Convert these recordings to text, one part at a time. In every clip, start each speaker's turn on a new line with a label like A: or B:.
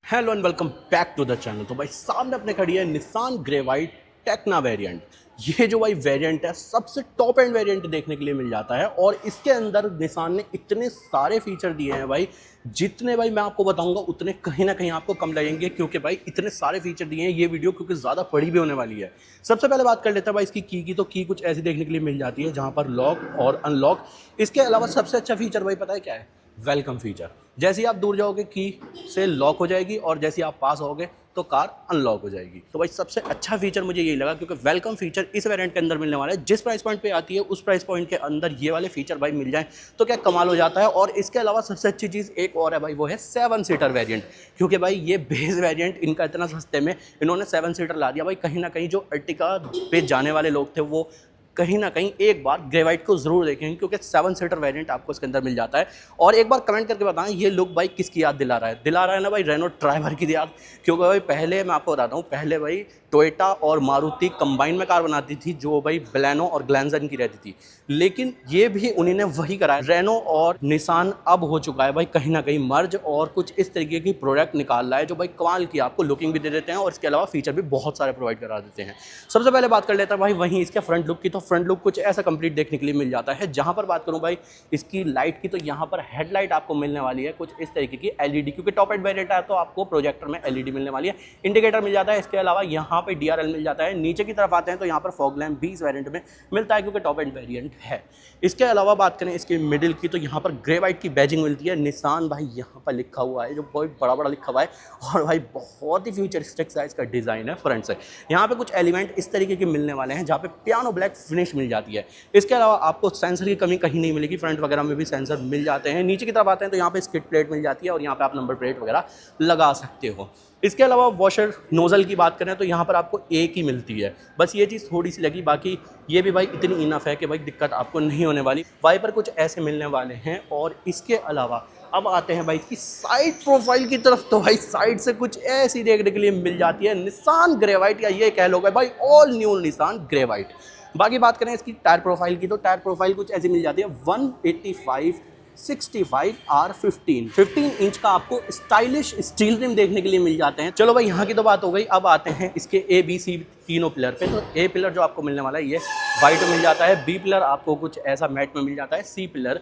A: Hello and welcome back to the channel. तो भाई सामने अपने खड़ी है निसान ग्रेवाइट टेक्ना वेरिएंट। ये जो भाई वेरिएंट है सबसे टॉप एंड वेरिएंट देखने के लिए मिल जाता है और इसके अंदर निसान ने इतने सारे फीचर दिए हैं भाई, जितने भाई मैं आपको बताऊंगा उतने कहीं ना कहीं आपको कम लगेंगे, क्योंकि भाई इतने सारे फीचर दिए हैं। ये वीडियो क्योंकि ज़्यादा बड़ी भी होने वाली है। सबसे पहले बात कर लेते हैं भाई इसकी की तो की कुछ ऐसी देखने के लिए मिल जाती है जहाँ पर लॉक और अनलॉक। इसके अलावा सबसे अच्छा फीचर भाई पता है क्या है? Welcome feature. जैसे ही आप दूर जाओगे की से लॉक हो जाएगी और जैसे ही आप पास होगे तो कार अनलॉक हो जाएगी। तो भाई सबसे अच्छा फीचर मुझे यही लगा, क्योंकि वेलकम फीचर इस वेरिएंट के अंदर मिलने वाला है। जिस प्राइस पॉइंट पे आती है उस प्राइस पॉइंट के अंदर ये वाले फीचर भाई मिल जाए तो क्या कमाल हो जाता है। और इसके अलावा सबसे अच्छी चीज़ एक और है भाई, वो है 7 सीटर वेरिएंट। क्योंकि भाई ये बेस वेरिएंट इनका इतना सस्ते में इन्होंने 7 सीटर ला दिया भाई। कहीं ना कहीं जो अर्टिगा पे जाने वाले लोग थे वो कहीं ना कहीं एक बार ग्रेवाइट को जरूर देखेंगे, क्योंकि 7 सीटर वेरिएंट आपको इसके अंदर मिल जाता है। और एक बार कमेंट करके बताएं ये लुक भाई किसकी याद दिला रहा है? दिला रहा है ना भाई रेनो ट्राइबर की याद। क्योंकि भाई पहले मैं आपको बताता हूँ, पहले भाई टोयोटा और मारुति कंबाइन में कार बनाती थी जो भाई बलेनो और ग्लैंजन की रहती थी, लेकिन ये भी उन्हीं ने वही कराया। रेनो और निसान अब हो चुका है भाई कहीं ना कहीं मर्ज, और कुछ इस तरीके की प्रोडक्ट निकाल रहा है जो भाई कमाल की आपको लुकिंग भी दे देते हैं और इसके अलावा फीचर भी बहुत सारे प्रोवाइड करा देते हैं। सबसे पहले बात कर लेता है भाई वहीं इसके फ्रंट लुक की। तो फ्रंट लुक कुछ ऐसा कंप्लीट देखने के लिए मिल जाता है। जहां पर बात करूं भाई इसकी लाइट की, तो यहां पर हेडलाइट आपको मिलने वाली है कुछ इस तरीके की एलईडी, क्योंकि टॉप एंड वेरिएंट है तो आपको प्रोजेक्टर में एलईडी मिलने वाली है। इंडिकेटर मिल जाता है, इसके अलावा यहाँ पे डीआरएल मिल जाता है। नीचे की तरफ आते हैं तो यहाँ पर फॉग लैम्प भी इस वेरिएंट में मिलता है, क्योंकि टॉप एंड वेरिएंट है। इसके अलावा बात करें इसके मिडिल की, तो यहाँ पर ग्रेवाइट की बैजिंग मिलती है। निसान भाई यहाँ पर लिखा हुआ है, जो बहुत बड़ा बड़ा लिखा हुआ है, और भाई बहुत ही फ्यूचरिस्टिक साइज का डिज़ाइन है फ्रंट से। यहाँ पे कुछ एलिमेंट इस तरीके के मिलने वाले हैं जहाँ पे पियानो ब्लैक फिनिश मिल जाती है। इसके अलावा आपको सेंसर की कमी कहीं नहीं मिलेगी, फ्रंट वगैरह में भी सेंसर मिल जाते हैं। नीचे की तरफ आते हैं तो यहाँ पे स्किड प्लेट मिल जाती है और यहाँ पे आप नंबर प्लेट वगैरह लगा सकते हो। इसके अलावा वॉशर नोजल की बात करें तो यहाँ पर आपको एक ही मिलती है, बस ये चीज़ थोड़ी सी लगी, बाकी ये भी भाई इतनी इनफ है कि भाई दिक्कत आपको नहीं होने वाली। वाइपर कुछ ऐसे मिलने वाले हैं। और इसके अलावा अब आते हैं भाई इसकी साइड प्रोफाइल की तरफ। तो भाई साइड से कुछ ऐसी देखने के लिए मिल जाती है निसान ग्रेवाइट, या ये कह लो भाई ऑल न्यू निसान ग्रेवाइट। बाकी बात करें इसकी टायर प्रोफाइल की, तो टायर प्रोफाइल कुछ ऐसी मिल जाती है 185 65 R15 इंच का आपको स्टाइलिश स्टील रिम देखने के लिए मिल जाते हैं। चलो भाई यहाँ की तो बात हो गई। अब आते हैं इसके ए बी सी तीनों पिलर पे। तो ए पिलर जो आपको मिलने वाला है ये वाइट में मिल जाता है, बी पिलर आपको कुछ ऐसा मैट में मिल जाता है, सी पिलर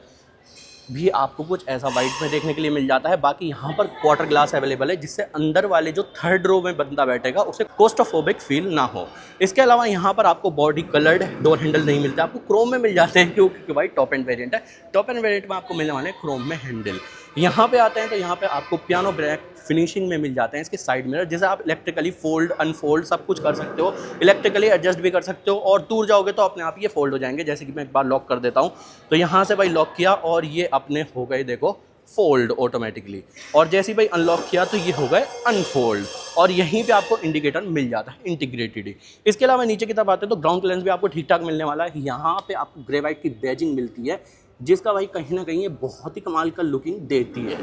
A: भी आपको कुछ ऐसा वाइट में देखने के लिए मिल जाता है। बाकी यहाँ पर क्वार्टर ग्लास अवेलेबल है, जिससे अंदर वाले जो थर्ड रो में बंदा बैठेगा उसे कोस्टोफोबिक फील ना हो। इसके अलावा यहाँ पर आपको बॉडी कलर्ड डोर हैंडल नहीं मिलता, आपको क्रोम में मिल जाते हैं, क्योंकि भाई टॉप एंड वेरिएंट है। टॉप एंड वेरिएंट में आपको मिलने वाले हैं क्रोम में हैंडल। यहाँ पे आते हैं तो यहाँ पे आपको पियानो ब्लैक फिनिशिंग में मिल जाते हैं इसके साइड मिरर, जिसे आप इलेक्ट्रिकली फोल्ड अनफोल्ड सब कुछ कर सकते हो, इलेक्ट्रिकली एडजस्ट भी कर सकते हो, और दूर जाओगे तो अपने आप ये फोल्ड हो जाएंगे। जैसे कि मैं एक बार लॉक कर देता हूँ तो यहाँ से भाई लॉक किया और ये अपने हो गए देखो फोल्ड ऑटोमेटिकली, और जैसे ही भाई अनलॉक किया तो ये हो गए अनफोल्ड। और यहीं पे आपको इंडिकेटर मिल जाता है इंटीग्रेटेड। इसके अलावा नीचे की तरफ आते हैं तो ग्राउंड क्लियरेंस भी आपको ठीक ठाक मिलने वाला है। यहाँ पे आपको ग्रेवाइट की बैजिंग मिलती है, जिसका भाई कहीं ना कहीं ये बहुत ही कमाल का लुकिंग देती है।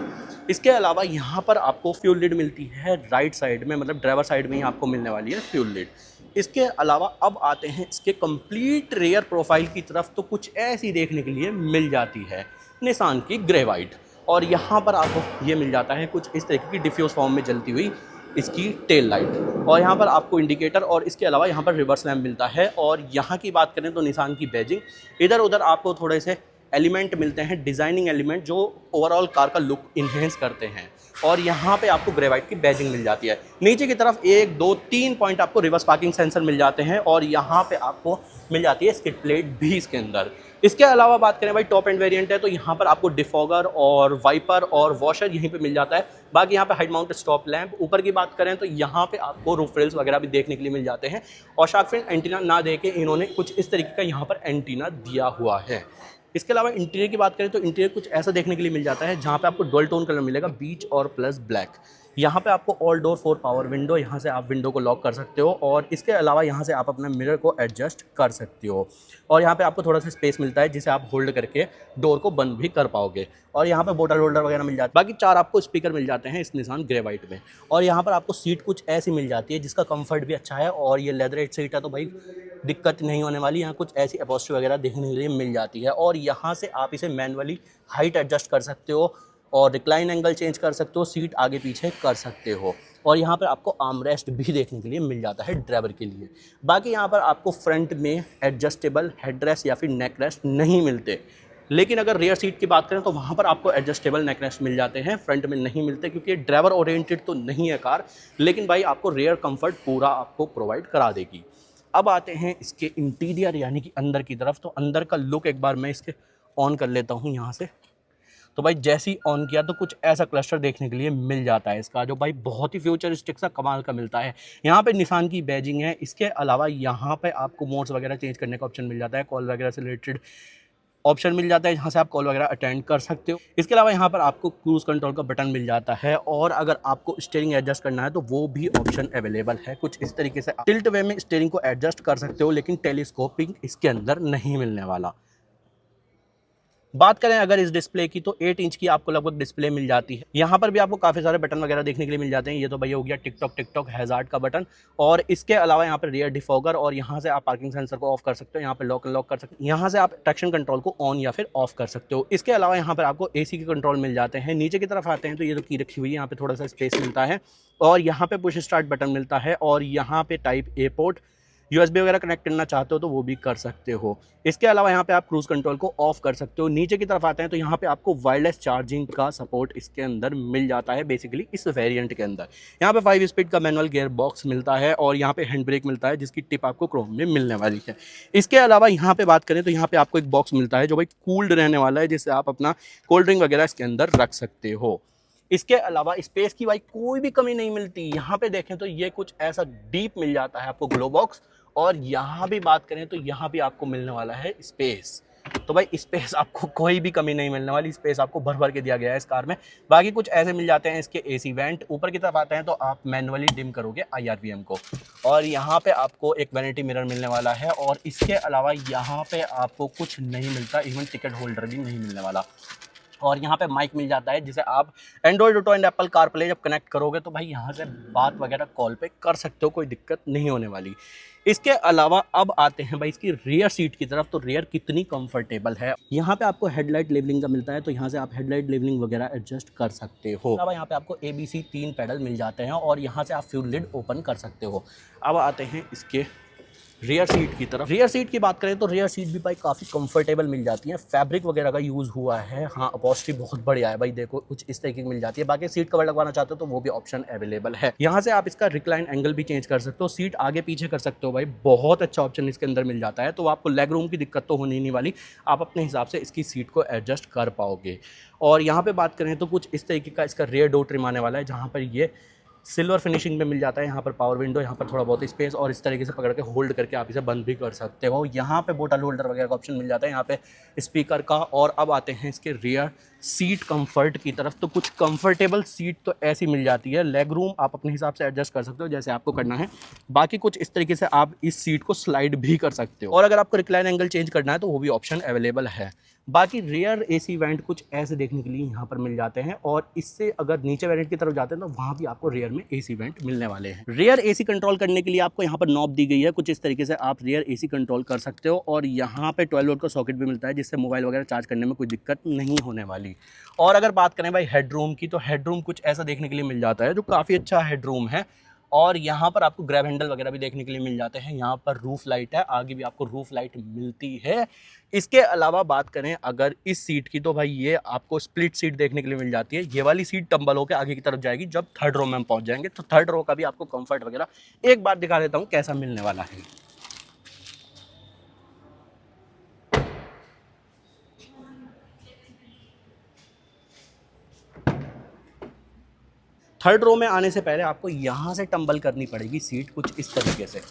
A: इसके अलावा यहाँ पर आपको फ्यूल लिड मिलती है राइट साइड में, मतलब ड्राइवर साइड में ही आपको मिलने वाली है फ्यूल लिड। इसके अलावा अब आते हैं इसके कंप्लीट रेयर प्रोफाइल की तरफ। तो कुछ ऐसी देखने के लिए मिल जाती है निसान की ग्रेवाइट, और यहाँ पर आपको ये मिल जाता है कुछ इस तरीके की डिफ्यूज फॉर्म में जलती हुई इसकी टेल लाइट, और यहाँ पर आपको इंडिकेटर, और इसके अलावा यहाँ पर रिवर्स लैम्प मिलता है। और यहाँ की बात करें तो निसान की बैजिंग, इधर उधर आपको थोड़े से एलिमेंट मिलते हैं, डिज़ाइनिंग एलिमेंट जो ओवरऑल कार का लुक इन्हेंस करते हैं। और यहाँ पे आपको ग्रेवाइट की बैजिंग मिल जाती है। नीचे की तरफ 1 2 3 पॉइंट आपको रिवर्स पार्किंग सेंसर मिल जाते हैं, और यहाँ पे आपको मिल जाती है स्किड प्लेट भी इसके अंदर। इसके अलावा बात करें भाई टॉप एंड वेरिएंट है तो यहाँ पर आपको डिफॉगर और वाइपर और वॉशर यहीं पे मिल जाता है। बाकी यहाँ पे हाइड माउंटेड स्टॉप लैंप। ऊपर की बात करें तो यहाँ पे आपको रूफ रेल्स वगैरह भी देखने के लिए मिल जाते हैं, और शार्क फिन एंटीना ना दे के इन्होंने कुछ इस तरीके का यहाँ पर एंटीना दिया हुआ है। इसके अलावा इंटीरियर की बात करें तो इंटीरियर कुछ ऐसा देखने के लिए मिल जाता है जहाँ पे आपको डुअल टोन कलर मिलेगा, बीच और प्लस ब्लैक। यहाँ पे आपको ऑल डोर 4 पावर विंडो, यहाँ से आप विंडो को लॉक कर सकते हो, और इसके अलावा यहाँ से आप अपना मिरर को एडजस्ट कर सकते हो, और यहाँ पे आपको थोड़ा सा स्पेस मिलता है जिसे आप होल्ड करके डोर को बंद भी कर पाओगे, और यहाँ पे बोतल होल्डर वगैरह मिल जाता है। बाकी 4 आपको स्पीकर मिल जाते हैं इस निसान ग्रेवाइट में, और यहाँ पर आपको सीट कुछ ऐसी मिल जाती है जिसका कंफर्ट भी अच्छा है, और ये लेदरेट सीट है तो भाई दिक्कत नहीं होने वाली। यहाँ कुछ ऐसी अपॉस्ट्री वगैरह देखने के लिए मिल जाती है, और यहाँ से आप इसे मैनुअली हाइट एडजस्ट कर सकते हो, और रिक्लाइन एंगल चेंज कर सकते हो, सीट आगे पीछे कर सकते हो। और यहाँ पर आपको आर्मरेस्ट भी देखने के लिए मिल जाता है ड्राइवर के लिए। बाकी यहाँ पर आपको फ्रंट में एडजस्टेबल हेडरेस्ट या फिर नेक रेस्ट नहीं मिलते, लेकिन अगर रियर सीट की बात करें तो वहाँ पर आपको एडजस्टेबल नेक रेस्ट मिल जाते हैं, फ्रंट में नहीं मिलते क्योंकि ड्राइवर ओरिएंटेड तो नहीं है कार, लेकिन भाई आपको रियर कंफर्ट पूरा आपको प्रोवाइड करा देगी। अब आते हैं इसके इंटीरियर यानी कि अंदर की तरफ। तो अंदर का लुक एक बार मैं इसके ऑन कर लेता हूँ यहाँ से। तो भाई जैसे ही ऑन किया तो कुछ ऐसा क्लस्टर देखने के लिए मिल जाता है इसका, जो भाई बहुत ही फ्यूचरिस्टिक सा कमाल का मिलता है। यहाँ पे निशान की बैजिंग है। इसके अलावा यहाँ पे आपको मोड्स वगैरह चेंज करने का ऑप्शन मिल जाता है, कॉल वगैरह से रिलेटेड ऑप्शन मिल जाता है जहाँ से आप कॉल वगैरह अटेंड कर सकते हो। इसके अलावा यहाँ पर आपको क्रूज़ कंट्रोल का बटन मिल जाता है, और अगर आपको स्टीयरिंग एडजस्ट करना है तो वो भी ऑप्शन अवेलेबल है। कुछ इस तरीके से टिल्ट वे में स्टीयरिंग को एडजस्ट कर सकते हो, लेकिन टेलीस्कोपिंग इसके अंदर नहीं मिलने वाला। बात करें अगर इस डिस्प्ले की, तो 8 इंच की आपको लगभग डिस्प्ले मिल जाती है। यहाँ पर भी आपको काफ़ी सारे बटन वगैरह देखने के लिए मिल जाते हैं। ये तो भैया हो गया टिकटॉक हैजार्ड का बटन, और इसके अलावा यहाँ पर रियर डिफॉगर, और यहाँ से आप पार्किंग सेंसर को ऑफ कर सकते हो, यहाँ पर लॉक अनलॉक कर सकते हो, यहाँ से आप ट्रैक्शन कंट्रोल को ऑन या फिर ऑफ कर सकते हो। इसके अलावा यहाँ पर आपको AC के कंट्रोल मिल जाते हैं। नीचे की तरफ आते हैं तो ये तो की रखी हुई है, यहाँ पे थोड़ा सा स्पेस मिलता है, और यहाँ पे पुश स्टार्ट बटन मिलता है, और यहाँ पे टाइप A पोर्ट, USB वगैरह कनेक्ट करना चाहते हो तो वो भी कर सकते हो। इसके अलावा यहाँ पे आप क्रूज कंट्रोल को ऑफ कर सकते हो। नीचे की तरफ आते हैं तो यहाँ पे आपको वायरलेस चार्जिंग का सपोर्ट इसके अंदर मिल जाता है, बेसिकली इस वेरिएंट के अंदर। यहाँ पे 5 स्पीड का मैनुअल गियर बॉक्स मिलता है, और यहाँ पे हैंड ब्रेक मिलता है जिसकी टिप आपको क्रोम में मिलने वाली है। इसके अलावा यहाँ पे बात करें तो यहाँ पे आपको एक बॉक्स मिलता है जो भाई कूल्ड रहने वाला है, जिससे आप अपना कोल्ड ड्रिंक वगैरह इसके अंदर रख सकते हो। इसके अलावा स्पेस की भाई कोई भी कमी नहीं मिलती। यहाँ पे देखें तो ये कुछ ऐसा डीप मिल जाता है आपको ग्लो बॉक्स, और यहाँ भी बात करें तो यहाँ भी आपको मिलने वाला है स्पेस। तो भाई स्पेस आपको कोई भी कमी नहीं मिलने वाली, स्पेस आपको भर भर के दिया गया है इस कार में। बाकी कुछ ऐसे मिल जाते हैं इसके AC वेंट। ऊपर की तरफ आते हैं तो आप मैनुअली डिम करोगे IRVM को, और यहाँ पे आपको एक वैनिटी मिरर मिलने वाला है, और इसके अलावा यहाँ पे आपको कुछ नहीं मिलता, इवन टिकट होल्डर भी नहीं मिलने वाला। और यहाँ पे माइक मिल जाता है, जिसे आप Android auto and Apple CarPlay जब कनेक्ट करोगे तो भाई यहाँ से बात वगैरह कॉल पे कर सकते हो, कोई दिक्कत नहीं होने वाली। इसके अलावा अब आते हैं भाई इसकी रियर सीट की तरफ। तो रियर कितनी कंफर्टेबल है। यहाँ पे आपको हेडलाइट लेवलिंग का मिलता है, तो यहाँ से आप हेडलाइट लेवलिंग वगैरह एडजस्ट कर सकते हो। अलावा यहाँ पे आपको ABC 3 पैडल मिल जाते हैं, और यहाँ से आप फ्यूल लिड ओपन कर सकते हो। अब आते हैं इसके रियर सीट की तरफ। रियर सीट की बात करें तो रियर सीट भी भाई काफ़ी कंफर्टेबल मिल जाती है, फैब्रिक वगैरह का यूज़ हुआ है। हाँ, अपॉस्ट्री बहुत बढ़िया है भाई, देखो कुछ इस तरीके की मिल जाती है। बाकी सीट कवर लगवाना चाहते हो तो वो भी ऑप्शन अवेलेबल है। यहाँ से आप इसका रिक्लाइन एंगल भी चेंज कर सकते हो, सीट आगे पीछे कर सकते हो भाई, बहुत अच्छा ऑप्शन इसके अंदर मिल जाता है। तो आपको लेग रूम की दिक्कत तो होनी नहीं वाली, आप अपने हिसाब से इसकी सीट को एडजस्ट कर पाओगे। और यहाँ पर बात करें तो कुछ इस तरीके का इसका रियर डोर ट्रिम आने वाला है, जहाँ पर ये सिल्वर फिनिशिंग में मिल जाता है। यहाँ पर पावर विंडो, यहाँ पर थोड़ा बहुत स्पेस, और इस तरीके से पकड़ के होल्ड करके आप इसे बंद भी कर सकते हो। यहाँ पे बोतल होल्डर वगैरह का ऑप्शन मिल जाता है, यहाँ पे स्पीकर का। और अब आते हैं इसके रियर सीट कंफर्ट की तरफ। तो कुछ कंफर्टेबल सीट तो ऐसी मिल जाती है, लेग रूम आप अपने हिसाब से एडजस्ट कर सकते हो जैसे आपको करना है। बाकी कुछ इस तरीके से आप इस सीट को स्लाइड भी कर सकते हो, और अगर आपको रिक्लाइन एंगल चेंज करना है तो वो भी ऑप्शन अवेलेबल है। बाकी रियर AC वेंट कुछ ऐसे देखने के लिए यहाँ पर मिल जाते हैं, और इससे अगर नीचे वेरिएंट की तरफ जाते हैं तो वहाँ भी आपको रियर में AC वेंट मिलने वाले हैं। रियर AC कंट्रोल करने के लिए आपको यहाँ पर नॉब दी गई है, कुछ इस तरीके से आप रियर AC कंट्रोल कर सकते हो। और यहाँ पे 12 वोल्ट का सॉकेट भी मिलता है, जिससे मोबाइल वगैरह चार्ज करने में कोई दिक्कत नहीं होने वाली। और अगर बात करें भाई हेडरूम की, तो हेडरूम कुछ ऐसा देखने के लिए मिल जाता है जो काफ़ी अच्छा हेडरूम है। और यहाँ पर आपको ग्रैब हैंडल वगैरह भी देखने के लिए मिल जाते हैं। यहाँ पर रूफ लाइट है, आगे भी आपको रूफ लाइट मिलती है। इसके अलावा बात करें अगर इस सीट की, तो भाई ये आपको स्प्लिट सीट देखने के लिए मिल जाती है। ये वाली सीट टंबल होकर आगे की तरफ जाएगी जब थर्ड रो में हम पहुँच जाएंगे। तो थर्ड रो का भी आपको कंफर्ट वगैरह एक बार दिखा देता हूँ कैसा मिलने वाला है। थर्ड रो में आने से पहले आपको यहाँ से टंबल करनी पड़ेगी सीट कुछ इस तरीके से।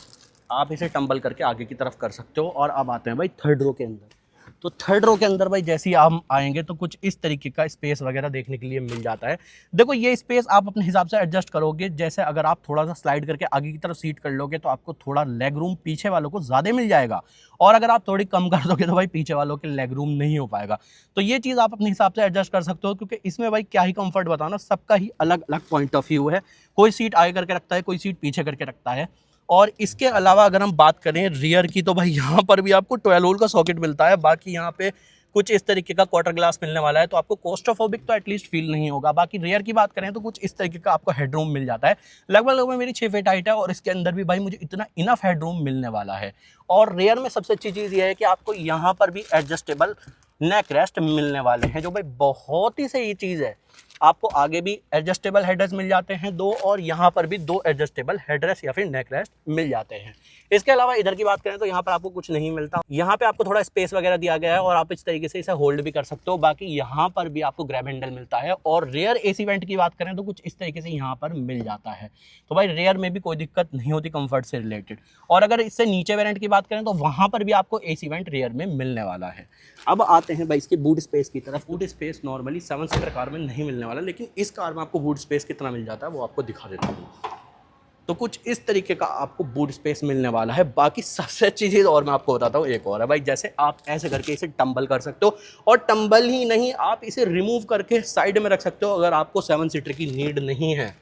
A: आप इसे टंबल करके आगे की तरफ कर सकते हो। और अब आते हैं भाई थर्ड रो के अंदर। तो थर्ड रो के अंदर भाई जैसे ही आप आएंगे तो कुछ इस तरीके का स्पेस वगैरह देखने के लिए मिल जाता है। देखो ये स्पेस आप अपने हिसाब से एडजस्ट करोगे, जैसे अगर आप थोड़ा सा स्लाइड करके आगे की तरफ सीट कर लोगे तो आपको थोड़ा लेग रूम पीछे वालों को ज़्यादा मिल जाएगा, और अगर आप थोड़ी कम कर दोगे तो भाई पीछे वालों के लेग रूम नहीं हो पाएगा। तो ये चीज़ आप अपने हिसाब से एडजस्ट कर सकते हो, क्योंकि इसमें भाई क्या ही कंफर्ट बताना, सबका ही अलग अलग पॉइंट ऑफ व्यू है। कोई सीट आगे करके रखता है, कोई सीट पीछे करके रखता है। और इसके अलावा अगर हम बात करें रियर की, तो भाई यहाँ पर भी आपको 12 वोल्ट का सॉकेट मिलता है। बाकी यहाँ पे कुछ इस तरीके का क्वार्टर ग्लास मिलने वाला है, तो आपको कोस्टोफोबिक तो एटलीस्ट फील नहीं होगा। बाकी रेयर की बात करें तो कुछ इस तरीके का आपको हेडरूम मिल जाता है। लगभग मेरी 6 फीट हाइट है और इसके अंदर भी भाई मुझे इतना इनफ हेडरूम मिलने वाला है। और रेयर में सबसे अच्छी चीज़ ये है कि आपको यहाँ पर भी एडजस्टेबल नेक रेस्ट मिलने वाले हैं, जो भाई बहुत ही सही चीज़ है। आपको आगे भी एडजस्टेबल हेडरेस्ट मिल जाते हैं 2, और यहाँ पर भी 2 एडजस्टेबल हेडरेस्ट या फिर नेक रेस्ट मिल जाते हैं। इसके अलावा इधर की बात करें तो यहाँ पर आपको कुछ नहीं मिलता। यहाँ पे आपको थोड़ा स्पेस वगैरह दिया गया है और आप इस तरीके से इसे होल्ड भी कर सकते हो। बाकी यहाँ पर भी आपको ग्रैब हैंडल मिलता है। और रेयर एसी वेंट की बात करें तो कुछ इस तरीके से यहाँ पर मिल जाता है। तो भाई रेयर में भी कोई दिक्कत नहीं होती कंफर्ट से रिलेटेड। और अगर इससे नीचे वेरिएंट की बात करें तो वहाँ पर भी आपको एसी वेंट रेयर में मिलने वाला है। अब आते हैं भाई इसके बूट स्पेस की तरफ। Boot space normally 7 seater car में नहीं मिलने वाला, लेकिन इस कार में आपको बूट स्पेस कितना मिल जाता है वो आपको दिखा देता हूँ। तो कुछ इस तरीके का आपको बूट स्पेस मिलने वाला है। बाकी सबसे अच्छी चीज़ और मैं आपको बताता हूँ एक और है भाई, जैसे आप ऐसे करके इसे टंबल कर सकते हो, और टंबल ही नहीं, आप इसे रिमूव करके साइड में रख सकते हो अगर आपको 7 सीटर की नीड नहीं है।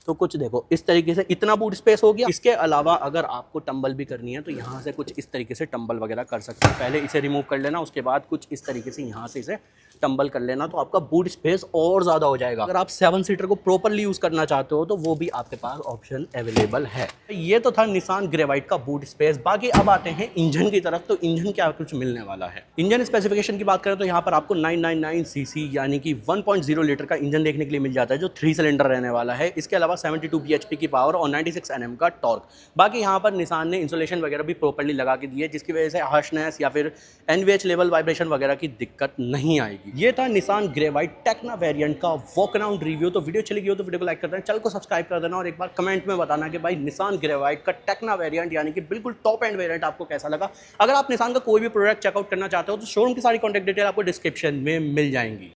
A: तो कुछ देखो इस तरीके से इतना बूट स्पेस हो गया। इसके अलावा अगर आपको टंबल भी करनी है तो यहाँ से कुछ इस तरीके से टंबल वगैरह कर सकते हो। पहले इसे रिमूव कर लेना, उसके बाद कुछ इस तरीके से यहाँ से इसे टंबल कर लेना, तो आपका बूट स्पेस और ज़्यादा हो जाएगा। अगर आप 7 सीटर को प्रॉपरली यूज़ करना चाहते हो तो वो भी आपके पास ऑप्शन अवेलेबल है। ये तो था निसान ग्रेवाइट का बूट स्पेस। बाकी अब आते हैं इंजन की तरफ। तो इंजन क्या कुछ मिलने वाला है। इंजन स्पेसिफिकेशन की बात करें तो यहाँ पर आपको 999 सीसी यानी कि 1.0 लीटर का इंजन देखने के लिए मिल जाता है, जो 3 सिलेंडर रहने वाला है। इसके अलावा 72 bhp की पावर और 96 Nm का टॉर्क। बाकी यहाँ पर निसान ने इंसुलेशन वगैरह भी प्रॉपरली लगा के दी है, जिसकी वजह से हार्शनेस या फिर NVH लेवल वाइब्रेशन वगैरह की दिक्कत नहीं आएगी। ये था निसान ग्रेवाइट टेक्ना वेरिएंट का वॉक अराउंड रिव्यू। तो वीडियो चली गई तो वीडियो को लाइक कर देना, चैनल को सब्सक्राइब कर देना, और एक बार कमेंट में बताना कि भाई निसान ग्रेवाइट का टेक्ना वेरिएंट यानी कि बिल्कुल टॉप एंड वेरिएंट आपको कैसा लगा। अगर आप निसान का कोई भी प्रोडक्ट चेकआउट करना चाहते हो तो शोरूम की सारी कॉन्टैक्ट डिटेल आपको डिस्क्रिप्शन में मिल जाएंगी।